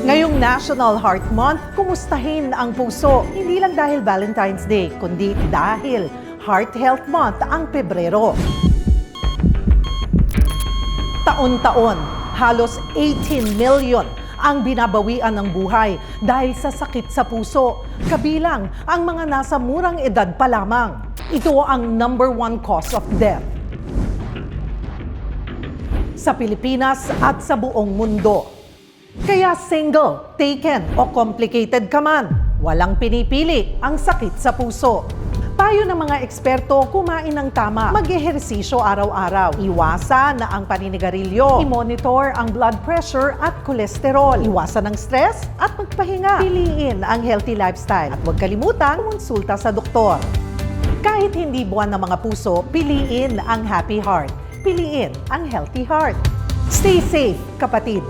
Ngayong National Heart Month, kumustahin ang puso. Hindi lang dahil Valentine's Day, kundi dahil Heart Health Month ang Pebrero. Taon-taon, halos 18 million ang binabawian ng buhay dahil sa sakit sa puso. Kabilang ang mga nasa murang edad pa lamang. Ito ang #1 cause of death sa Pilipinas at sa buong mundo. Kaya single, taken o complicated ka man, walang pinipili ang sakit sa puso. Payo ng mga eksperto, kumain ng tama, mag-ehersisyo araw-araw, iwasan na ang paninigarilyo, i-monitor ang blood pressure at kolesterol, iwasan ng stress at magpahinga. Piliin ang healthy lifestyle at huwag kalimutan kumonsulta sa doktor. Kahit hindi buwan ng mga puso, piliin ang happy heart. Piliin ang healthy heart. Stay safe, kapatid.